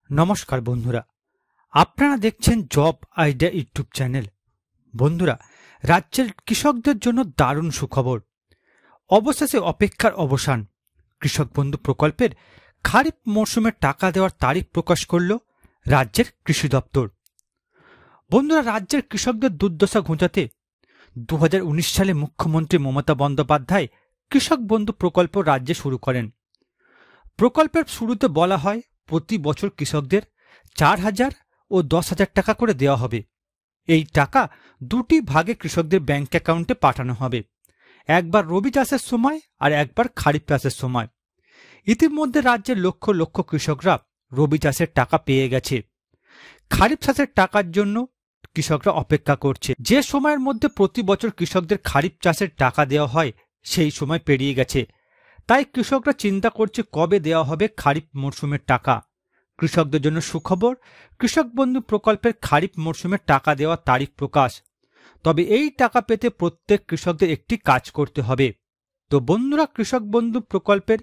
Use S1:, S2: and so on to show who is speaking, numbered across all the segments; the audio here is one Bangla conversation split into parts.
S1: নমস্কার বন্ধুরা, আপনারা দেখছেন জব আইডিয়া ইউটিউব চ্যানেল। বন্ধুরা, রাজ্যের কৃষকদের জন্য দারুণ সুখবর। অবশেষে অপেক্ষার অবসান। কৃষক বন্ধু প্রকল্পের খারিফ মরশুমের টাকা দেওয়ার তারিখ প্রকাশ করল রাজ্যের কৃষি দপ্তর। বন্ধুরা, রাজ্যের কৃষকদের দুর্দশা ঘোচাতে 2019 সালে মুখ্যমন্ত্রী মমতা বন্দ্যোপাধ্যায় কৃষক বন্ধু প্রকল্প রাজ্যে শুরু করেন। প্রকল্পের শুরুতে বলা হয় প্রতি বছর কৃষকদের 4,000 ও 10,000 টাকা করে দেওয়া হবে। এই টাকা দুটি ভাগে কৃষকদের ব্যাংক অ্যাকাউন্টে পাঠানো হবে, একবার রবি চাষের সময় আর একবার খারিফ চাষের সময়। ইতিমধ্যে রাজ্যের লক্ষ লক্ষ কৃষকরা রবি চাষের টাকা পেয়ে গেছে। খারিফ চাষের টাকার জন্য কৃষকরা অপেক্ষা করছে। যে সময়ের মধ্যে প্রতি বছর কৃষকদের খারিফ চাষের টাকা দেওয়া হয় সেই সময় পেরিয়ে গেছে। তাই কৃষকরা চিন্তা করছে কবে দেওয়া হবে খারিফ মরশুমের টাকা। কৃষকদের জন্য সুখবর, কৃষক বন্ধু প্রকল্পের খারিফ মরশুমের টাকা দেওয়ার তারিখ প্রকাশ। তবে এই টাকা পেতে প্রত্যেক কৃষকদের একটি কাজ করতে হবে। তো বন্ধুরা, কৃষক বন্ধু প্রকল্পের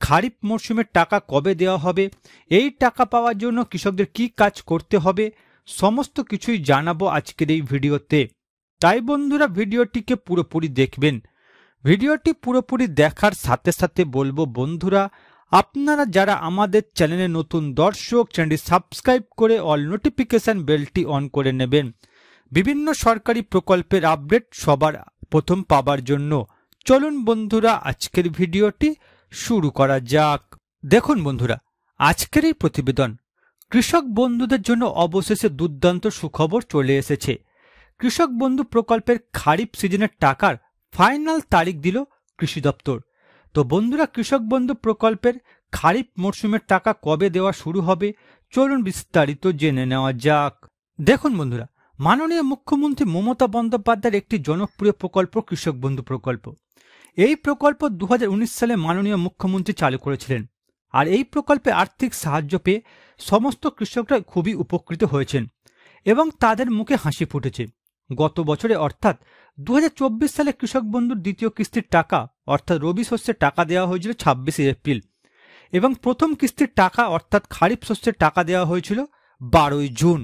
S1: খারিফ মরশুমের টাকা কবে দেওয়া হবে, এই টাকা পাওয়ার জন্য কৃষকদের কি কাজ করতে হবে, সমস্ত কিছুই জানাবো আজকের এই ভিডিওতে। তাই বন্ধুরা, ভিডিওটিকে পুরোপুরি দেখবেন। ভিডিওটি পুরোপুরি দেখার সাথে সাথে বলবো বন্ধুরা, আপনারা যারা আমাদের চ্যানেলে নতুন দর্শক, চ্যানেলটি সাবস্ক্রাইব করে অল নোটিফিকেশন বেলটি অন করে নেবেন বিভিন্ন সরকারি প্রকল্পের আপডেট সবার প্রথম পাবার জন্য। চলুন বন্ধুরা, আজকের ভিডিওটি শুরু করা যাক। দেখুন বন্ধুরা, আজকের এই প্রতিবেদন কৃষক বন্ধুদের জন্য অবশেষে দুর্দান্ত সুখবর চলে এসেছে। কৃষক বন্ধু প্রকল্পের খারিফ সিজনের টাকার ফাইনাল তারিখ দিল কৃষি দপ্তর। তো বন্ধুরা, কৃষক বন্ধু প্রকল্পের খারিফ মরশুমের টাকা কবে দেওয়া শুরু হবে, চলুন বিস্তারিত জেনে নেওয়া যাক। দেখুন বন্ধুরা, মাননীয় মুখ্যমন্ত্রী মমতা বন্দ্যোপাধ্যায়ের একটি জনপ্রিয় প্রকল্প কৃষক বন্ধু প্রকল্প। এই প্রকল্প 2019 সালে মাননীয় মুখ্যমন্ত্রী চালু করেছিলেন। আর এই প্রকল্পে আর্থিক সাহায্য পেয়ে সমস্ত কৃষকরা খুবই উপকৃত হয়েছেন এবং তাদের মুখে হাসি ফুটেছে। গত বছরে অর্থাৎ 2024 সালে কৃষক বন্ধুর দ্বিতীয় কিস্তির টাকা অর্থাৎ রবি শস্যের টাকা দেওয়া হয়েছিল 26 এপ্রিল এবং প্রথম কিস্তির টাকা অর্থাৎ খারিফ শস্যের টাকা দেওয়া হয়েছিল 12 জুন।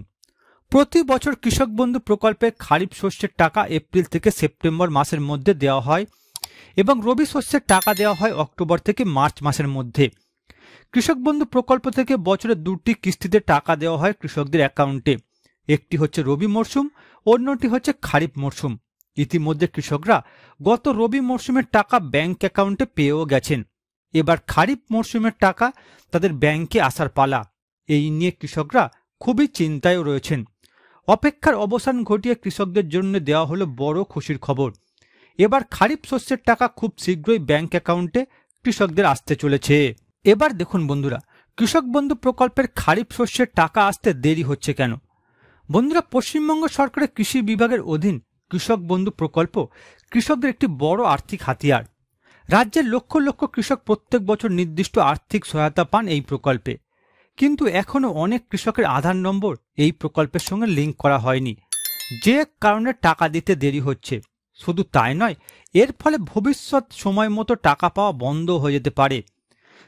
S1: প্রতি বছর কৃষক বন্ধু প্রকল্পে খারিফ শস্যের টাকা এপ্রিল থেকে সেপ্টেম্বর মাসের মধ্যে দেওয়া হয় এবং রবি শস্যের টাকা দেওয়া হয় অক্টোবর থেকে মার্চ মাসের মধ্যে। কৃষক বন্ধু প্রকল্প থেকে বছরে দুটি কিস্তিতে টাকা দেওয়া হয় কৃষকদের অ্যাকাউন্টে। একটি হচ্ছে রবি মরশুম, অন্যটি হচ্ছে খারিফ মরশুম। ইতিমধ্যে কৃষকরা গত রবি মরশুমের টাকা ব্যাংক অ্যাকাউন্টে পেয়েও গেছেন। এবার খারিফ মরশুমের টাকা তাদের ব্যাংকে আসার পালা। এই নিয়ে কৃষকরা খুবই চিন্তায় রয়েছেন। অপেক্ষার অবসান ঘটিয়ে কৃষকদের জন্য দেওয়া হলো বড় খুশির খবর। এবার খারিফ শস্যের টাকা খুব শীঘ্রই ব্যাংক অ্যাকাউন্টে কৃষকদের আসতে চলেছে। এবার দেখুন বন্ধুরা, কৃষক বন্ধু প্রকল্পের খারিফ শস্যের টাকা আসতে দেরি হচ্ছে কেন। বন্ধুরা, পশ্চিমবঙ্গ সরকারের কৃষি বিভাগের অধীন কৃষক বন্ধু প্রকল্প কৃষকদের একটি বড় আর্থিক হাতিয়ার। রাজ্যের লক্ষ লক্ষ কৃষক প্রত্যেক বছর নির্দিষ্ট আর্থিক সহায়তা পান এই প্রকল্পে, কিন্তু এখনও অনেক কৃষকের আধার নম্বর এই প্রকল্পের সঙ্গে লিঙ্ক করা হয়নি, যে কারণে টাকা দিতে দেরি হচ্ছে। শুধু তাই নয়, এর ফলে ভবিষ্যৎ সময় মতো টাকা পাওয়া বন্ধ হয়ে যেতে পারে।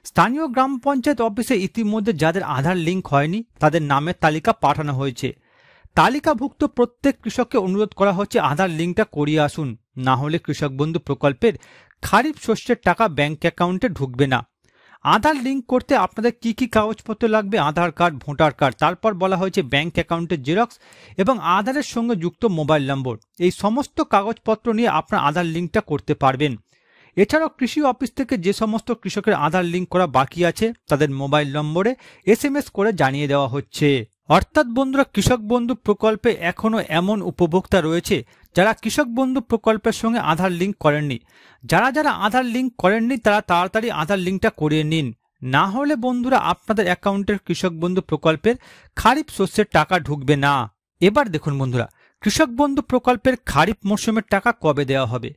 S1: স্থানীয় গ্রাম পঞ্চায়েত অফিসে ইতিমধ্যে যাদের আধার লিঙ্ক হয়নি তাদের নামের তালিকা পাঠানো হয়েছে। তালিকাভুক্ত প্রত্যেক কৃষককে অনুরোধ করা হচ্ছে আধার লিঙ্কটা করিয়ে আসুন, না হলে কৃষক বন্ধু প্রকল্পের খারিফ শস্যের টাকা ব্যাংক অ্যাকাউন্টে ঢুকবে না। আধার লিঙ্ক করতে আপনাদের কি কি কাগজপত্র লাগবে? আধার কার্ড, ভোটার কার্ড, তারপর বলা হয়েছে ব্যাংক অ্যাকাউন্টের জেরক্স এবং আধারের সঙ্গে যুক্ত মোবাইল নম্বর। এই সমস্ত কাগজপত্র নিয়ে আপনার আধার লিঙ্কটা করতে পারবেন। এছাড়াও কৃষি অফিস থেকে যে সমস্ত কৃষকের আধার লিঙ্ক করা বাকি আছে তাদের মোবাইল নম্বরে SMS করে জানিয়ে দেওয়া হচ্ছে। অর্থাৎ বন্ধুরা, কৃষক বন্ধু প্রকল্পে এখনও এমন উপভোক্তা রয়েছে যারা কৃষক বন্ধু প্রকল্পের সঙ্গে আধার লিঙ্ক করেননি। যারা যারা আধার লিঙ্ক করেননি তারা তাড়াতাড়ি আধার লিঙ্কটা করিয়ে নিন, না হলে বন্ধুরা আপনাদের অ্যাকাউন্টের কৃষক বন্ধু প্রকল্পের খারিফ শস্যের টাকা ঢুকবে না। এবার দেখুন বন্ধুরা, কৃষক বন্ধু প্রকল্পের খারিফ মরশুমের টাকা কবে দেওয়া হবে।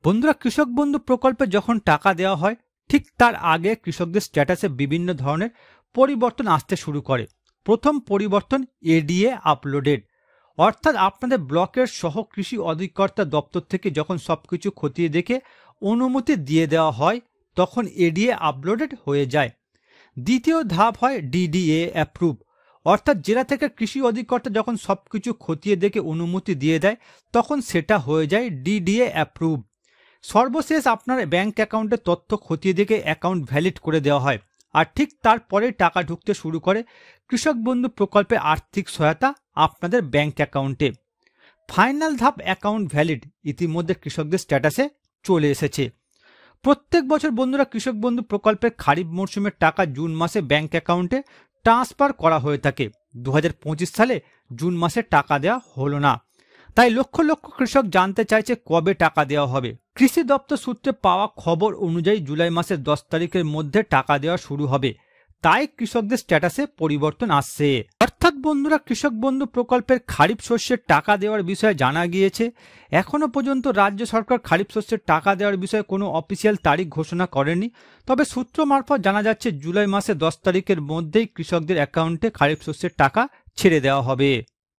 S1: বন্ধুরা, কৃষক বন্ধু প্রকল্পে যখন টাকা দেওয়া হয় ঠিক তার আগে কৃষকদের স্ট্যাটাসে বিভিন্ন ধরনের পরিবর্তন আসতে শুরু করে। প্রথম পরিবর্তন ADA আপলোডেড, অর্থাৎ আপনাদের ব্লকের সহ কৃষি অধিকর্তা দপ্তর থেকে যখন সবকিছু খতিয়ে দেখে অনুমতি দিয়ে দেওয়া হয় তখন ADA আপলোডেড হয়ে যায়। দ্বিতীয় ধাপ হয় DDA অ্যাপ্রুভ, অর্থাৎ জেলা থেকে কৃষি অধিকর্তা যখন সবকিছু খতিয়ে দেখে অনুমতি দিয়ে দেয় তখন সেটা হয়ে যায় ডিডিএ অ্যাপ্রুভ। সর্বশেষ আপনার ব্যাংক অ্যাকাউন্টের তথ্য খতিয়ে দেখে অ্যাকাউন্ট ভ্যালিড করে দেওয়া হয়, আর ঠিক তারপরে টাকা ঢুকতে শুরু করে কৃষক বন্ধু প্রকল্পে আর্থিক সহায়তা আপনাদের ব্যাংক অ্যাকাউন্টে। ফাইনাল ধাপ অ্যাকাউন্ট ভ্যালিড ইতিমধ্যে কৃষকদের স্ট্যাটাসে চলে এসেছে। প্রত্যেক বছর বন্ধুরা কৃষক বন্ধু প্রকল্পের খারিফ মরশুমের টাকা জুন মাসে ব্যাংক অ্যাকাউন্টে ট্রান্সফার করা হয়ে থাকে। 2025 সালে জুন মাসে টাকা দেওয়া হলো না, তাই লক্ষ লক্ষ কৃষক জানতে চাইছে কবে টাকা দেওয়া হবে। কৃষি দপ্তর সূত্রে পাওয়া খবর অনুযায়ী জুলাই মাসের 10 তারিখের মধ্যে টাকা দেওয়া শুরু হবে, তাই কৃষকদের স্ট্যাটাসে পরিবর্তন আসছে। অর্থাৎ বন্ধুরা কৃষক বন্ধু প্রকল্পের খারিফ শস্যের টাকা দেওয়ার বিষয়ে জানা গিয়েছে। এখনো পর্যন্ত রাজ্য সরকার খারিফ শস্যের টাকা দেওয়ার বিষয়ে কোনো অফিসিয়াল তারিখ ঘোষণা করেনি, তবে সূত্র মারফত জানা যাচ্ছে জুলাই মাসে 10 তারিখের মধ্যেই কৃষকদের অ্যাকাউন্টে খারিফ শস্যের টাকা ছেড়ে দেওয়া হবে।